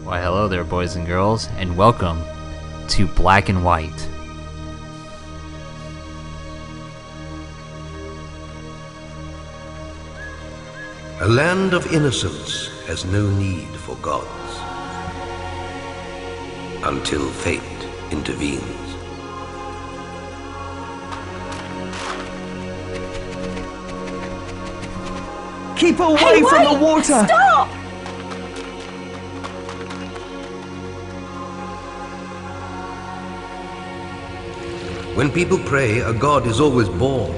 Why hello there, boys and girls, and welcome to Black and White. A land of innocence has no need for gods until fate intervenes. Keep away from the water! Stop! When people pray, a god is always born.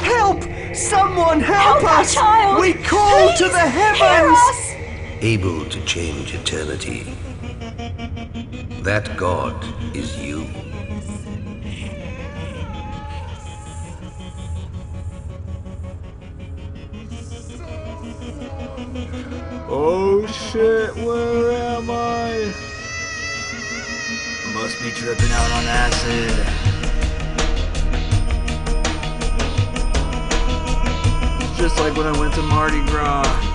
Help! Someone help Our us! child! We call Please, to the hear heavens! us! Able to change eternity. That god is you. Oh shit, where am I? Must be tripping out on acid. It's just like when I went to Mardi Gras.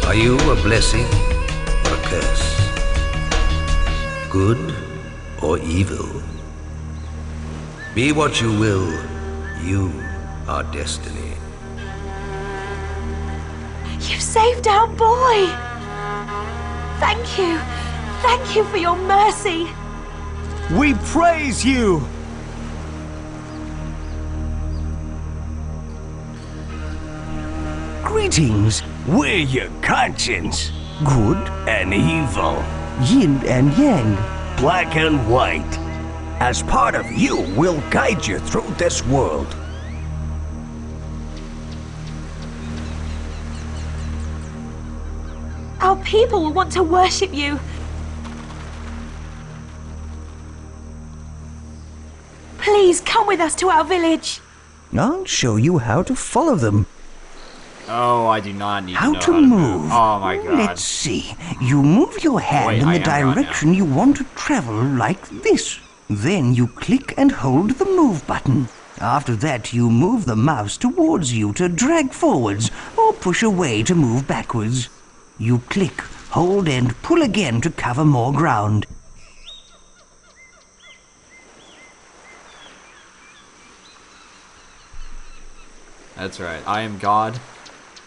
Are you a blessing or a curse? Good or evil? Be what you will, you are destiny. You saved our boy! Thank you. Thank you for your mercy. We praise you! Greetings, we're your conscience. Good and evil, yin and yang, black and white. As part of you, we'll guide you through this world. Our people will want to worship you. Please come with us to our village. I'll show you how to follow them. Oh, I do not need How to know to how to move. Oh my god. Let's see. You move your hand Wait, in I the am gone now. direction you want to travel like this. Then you click and hold the move button. After that, you move the mouse towards you to drag forwards or push away to move backwards. You click, hold and pull again to cover more ground. That's right. I am God.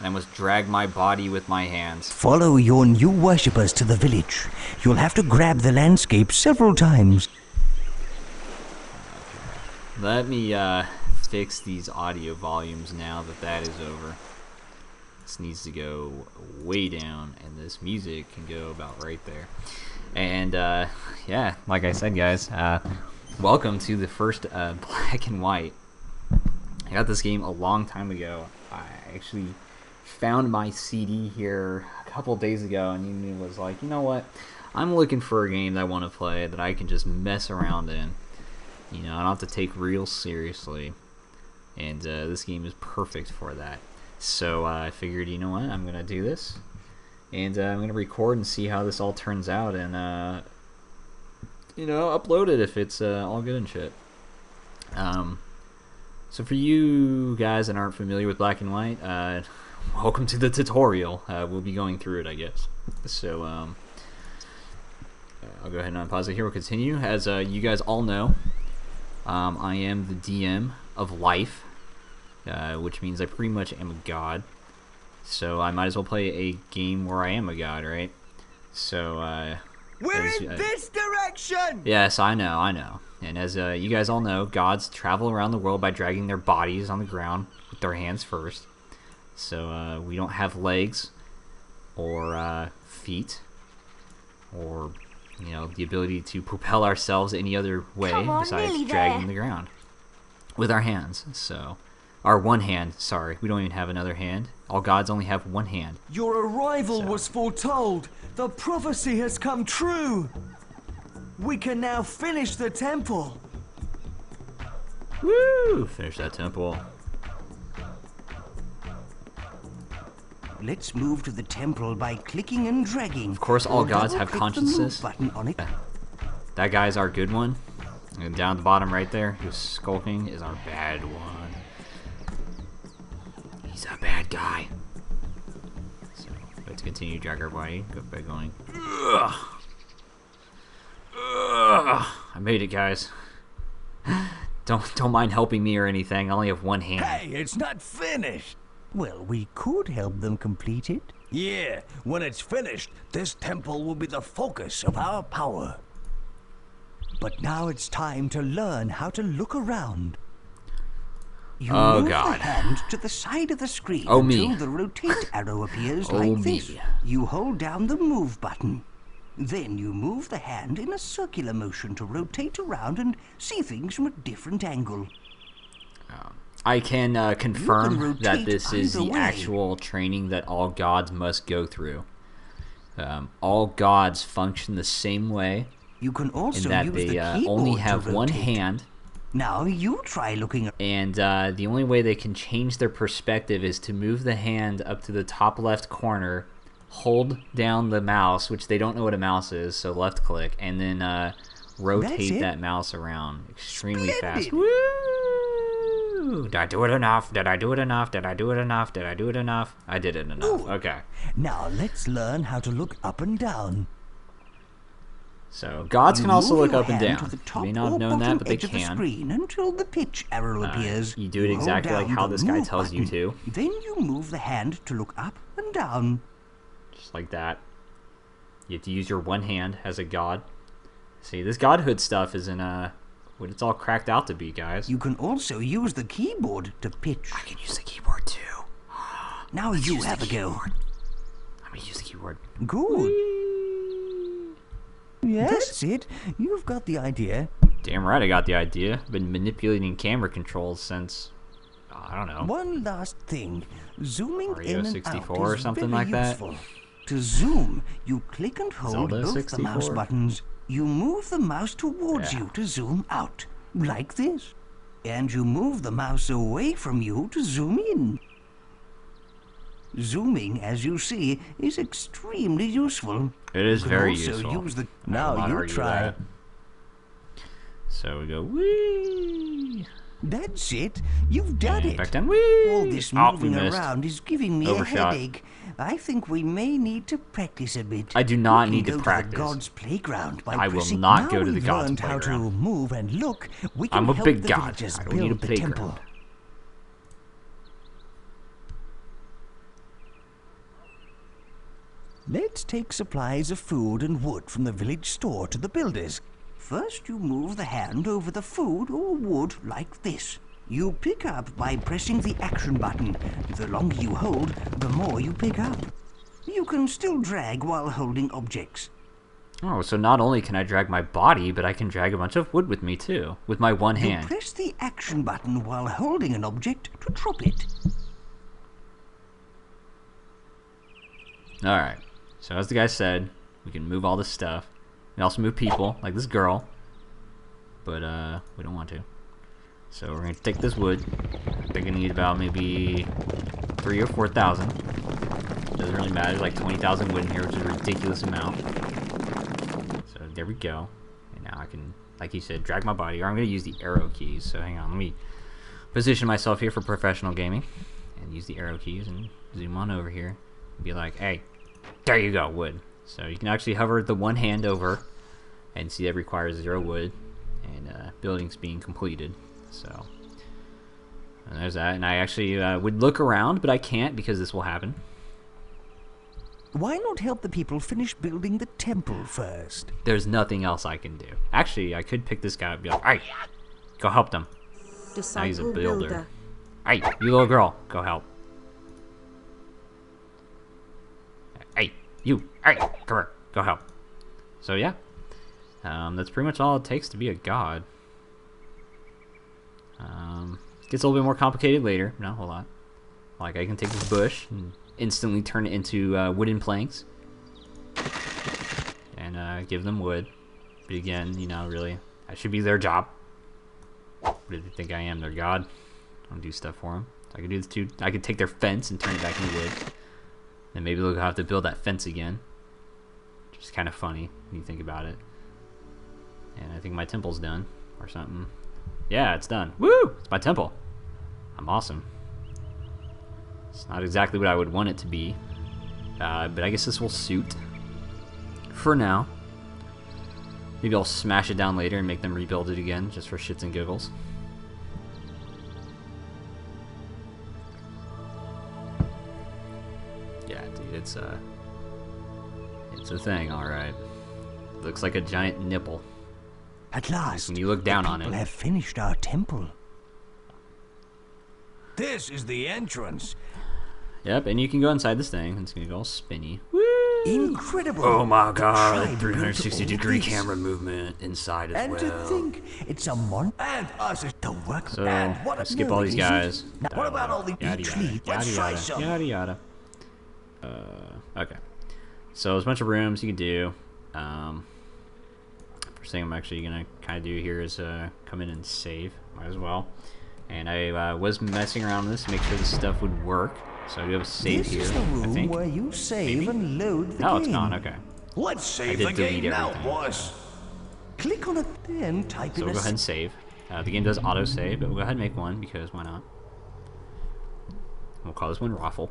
I must drag my body with my hands. Follow your new worshippers to the village. You'll have to grab the landscape several times. Let me fix these audio volumes now that that is over. This needs to go way down, and this music can go about right there. And yeah, like I said, guys, welcome to the first Black and White. I got this game a long time ago. I actually found my CD here a couple days ago, and was like, you know what? I'm looking for a game that I want to play that I can just mess around in. You know, I don't have to take real seriously. And this game is perfect for that. So I figured, you know what? I'm going to do this. And I'm going to record and see how this all turns out. And, you know, upload it if it's all good and shit. So for you guys that aren't familiar with Black and White, welcome to the tutorial. We'll be going through it, I guess. So I'll go ahead and unpause it here. We'll continue. As you guys all know, I am the DM of life, which means I pretty much am a god. So I might as well play a game where I am a god, right? So We're in this direction! Yes, I know. And as you guys all know, gods travel around the world by dragging their bodies on the ground with their hands first. So we don't have legs or feet or, you know, the ability to propel ourselves any other way besides dragging the ground with our hands. So, our one hand, sorry, we don't even have another hand. All gods only have one hand. Your arrival was foretold. The prophecy has come true. We can now finish the temple. Woo! Finish that temple. Let's move to the temple by clicking and dragging. Of course, all gods have consciences. Button on it. That guy's our good one. And down at the bottom right there, who's skulking, is our bad one. He's a bad guy. So, let's continue to drag our body. Go by going. Ugh. Ugh. I made it, guys. Don't mind helping me or anything. I only have one hand. Hey, it's not finished. Well, we could help them complete it. Yeah, when it's finished, this temple will be the focus of our power. But now it's time to learn how to look around. You move the hand to the side of the screen until the rotate arrow appears like this. You hold down the move button. Then you move the hand in a circular motion to rotate around and see things from a different angle. I can confirm that this is the actual training that all gods must go through. All gods function the same way. You can also in that use they the keyboard only have to one rotate. hand. Now you try looking. And the only way they can change their perspective is to move the hand up to the top left corner, hold down the mouse, which they don't know what a mouse is, so left click, and then rotate that mouse around extremely fast. Woo! Did I do it enough? Did I do it enough? Did I do it enough? Did I do it enough? I did it enough. Ooh. Okay. Now let's learn how to look up and down. So gods can also look up and down. To the top you may not have known that, but they edge of the can. screen until the pitch arrow appears. You do it hold exactly like down how the this guy move tells you button. to. Then you move the hand to look up and down. Just like that. You have to use your one hand as a god. See, this godhood stuff isn't what it's all cracked out to be, guys. You can also use the keyboard to pitch. I can use the keyboard too. Now you have a go. I'm gonna use the keyboard. Good. Yes, that's it. You've got the idea. Damn right I got the idea. I've been manipulating camera controls since, I don't know. One last thing. Zooming Mario in and 64 out or is something very like that. useful. To zoom, you click and hold Zelda both 64. the mouse buttons. You move the mouse towards you to zoom out, like this. And you move the mouse away from you to zoom in. Zooming, as you see, is extremely useful. It is very also useful. Use the... I will not Now you argue try. that. So we go, whee! That's it. You've done And it. back down, whee! All this Oh, we moving missed. around is giving me Overshot. a headache. I think we may need to practice a bit. I do not We need can to go practice. To the God's playground by I will pressing. not Now go to the we've God's learned how playground. to move and look. We can I'm a help big the god. villagers I don't need a build the playground. temple. Let's take supplies of food and wood from the village store to the builders. First, you move the hand over the food or wood like this. You pick up by pressing the action button. The longer you hold, the more you pick up. You can still drag while holding objects. Oh, so not only can I drag my body, but I can drag a bunch of wood with me too, with my one You hand. press the action button while holding an object to drop it. Alright, so as the guy said, we can move all this stuff. We can also move people, like this girl. But, we don't want to. So we're going to take this wood. I think I need about maybe 3,000 or 4,000. Doesn't really matter, there's like 20,000 wood in here, which is a ridiculous amount. So there we go. And now I can, like he said, drag my body. Or I'm going to use the arrow keys. So hang on, let me position myself here for professional gaming. And use the arrow keys and zoom on over here. And be like, hey, there you go, wood. So you can actually hover the one hand over and see that requires 0 wood and buildings being completed. So and there's that. And I actually would look around, but I can't because this will happen. Why not help the people finish building the temple first? There's nothing else I can do. Actually, I could pick this guy up and be like, hey, go help them. Now he's a builder. Hey, you little girl, go help. Hey, you, hey, come here, go help. So yeah, that's pretty much all it takes to be a god. Gets a little bit more complicated later. No, hold on. Like I can take this bush and instantly turn it into wooden planks and give them wood. But again, you know, really, that should be their job. What do they think I am, their god? I don't do stuff for them. So I could do this too. I could take their fence and turn it back into wood. Then maybe they'll have to build that fence again. Which is kind of funny when you think about it. And I think my temple's done or something. Yeah, it's done. Woo! It's my temple. I'm awesome. It's not exactly what I would want it to be. But I guess this will suit. For now. Maybe I'll smash it down later and make them rebuild it again, just for shits and giggles. Yeah, dude, it's a thing, alright. Looks like a giant nipple. At last, when you look down on it. People have finished our temple. This is the entrance. Yep, and you can go inside this thing, and it's gonna go all spinny. Woo! Incredible. Oh my god, The tribe 360-degree built all camera movement inside as and well. to think it's a and us is the work. So, and what a skip all these guys. Now, what about all the yada, each yada, leaf? Let's yada, try yada, some. yada, yada. Okay. So there's a bunch of rooms you can do. First thing I'm actually gonna kind of do here is come in and save. Might as well. And I was messing around with this to make sure this stuff would work. So I do have a save This here. is the room I think. where you save Maybe? and load the Oh, game. it's gone. Okay. Let's I save did the delete game now, everything, boys. Click on it, then type So in we'll a go ahead and save. The game does auto save, but we'll go ahead and make one because why not? We'll call this one Raffle.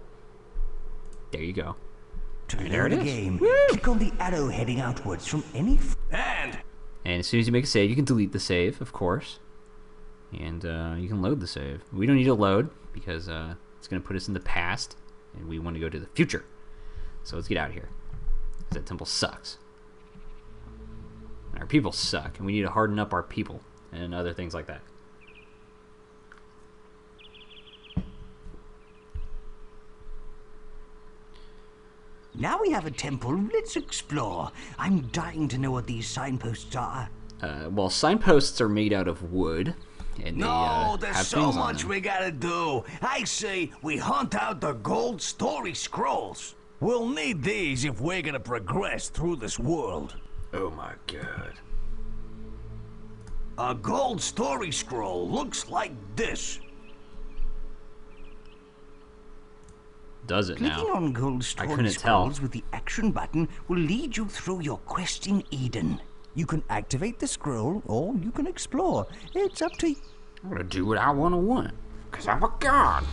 There you go. to And there load it the is. game. Woo! Click on the arrow heading outwards from any. And And as soon as you make a save, you can delete the save, of course. And you can load the save. We don't need to load because it's going to put us in the past. And we want to go to the future. So let's get out of here. Because that temple sucks. And our people suck. And we need to harden up our people. And other things like that. Now we have a temple, let's explore. I'm dying to know what these signposts are. Well, signposts are made out of wood. And no, they there's have so things on much them. we gotta do. I say we hunt out the gold story scrolls. We'll need these if we're gonna progress through this world. Oh my god. A gold story scroll looks like this. Does it Clicking now? on gold story couldn't tell. scrolls with the action button will lead you through your quest in Eden. You can activate the scroll, or you can explore. It's up to you. I'm gonna do what I want. Because I'm a god.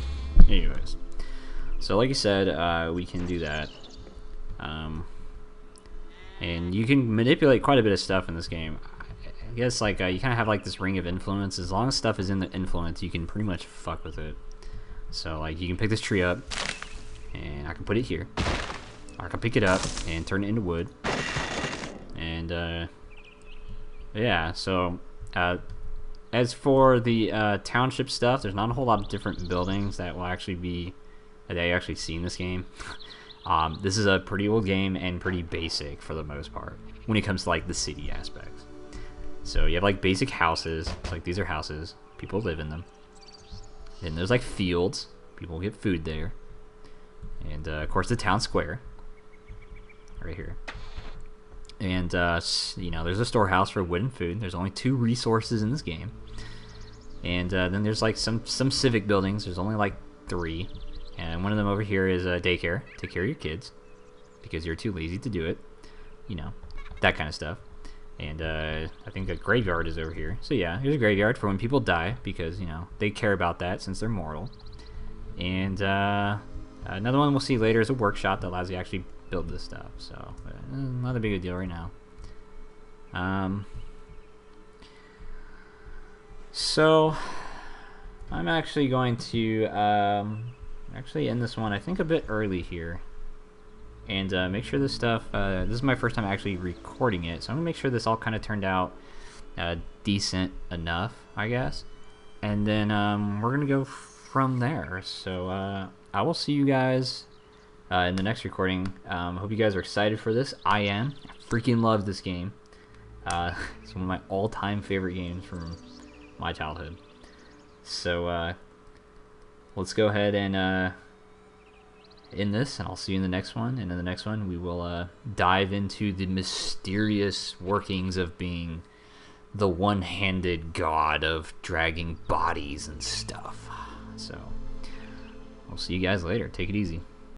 Anyways. So like you said, we can do that. And you can manipulate quite a bit of stuff in this game. I guess like you kind of have like this ring of influence. As long as stuff is in the influence, you can pretty much fuck with it. So like you can pick this tree up, and I can put it here. Or I can pick it up and turn it into wood. And yeah, so as for the township stuff, there's not a whole lot of different buildings that will actually be that I actually see in this game. This is a pretty old game and pretty basic for the most part when it comes to like the city aspects. So you have like basic houses. It's like these are houses, people live in them. Then there's like fields, people get food there, and of course the town square right here. And you know, there's a storehouse for wood and food. There's only 2 resources in this game. And then there's like some civic buildings. There's only like 3. And one of them over here is a daycare. Take care of your kids because you're too lazy to do it. You know, that kind of stuff. And I think a graveyard is over here. So yeah, here's a graveyard for when people die because, you know, they care about that since they're mortal. And another one we'll see later is a workshop that allows you to actually build this stuff. So not a big a deal right now. So I'm actually going to actually end this one I think a bit early here, and make sure this stuff, this is my first time actually recording it, so I'm gonna make sure this all kind of turned out decent enough, I guess, and then we're gonna go from there. So I will see you guys in the next recording. Hope you guys are excited for this. I am. I freaking love this game. It's one of my all-time favorite games from my childhood. So let's go ahead and end this, and I'll see you in the next one. And in the next one, we will dive into the mysterious workings of being the one-handed god of dragging bodies and stuff. So I'll see you guys later. Take it easy.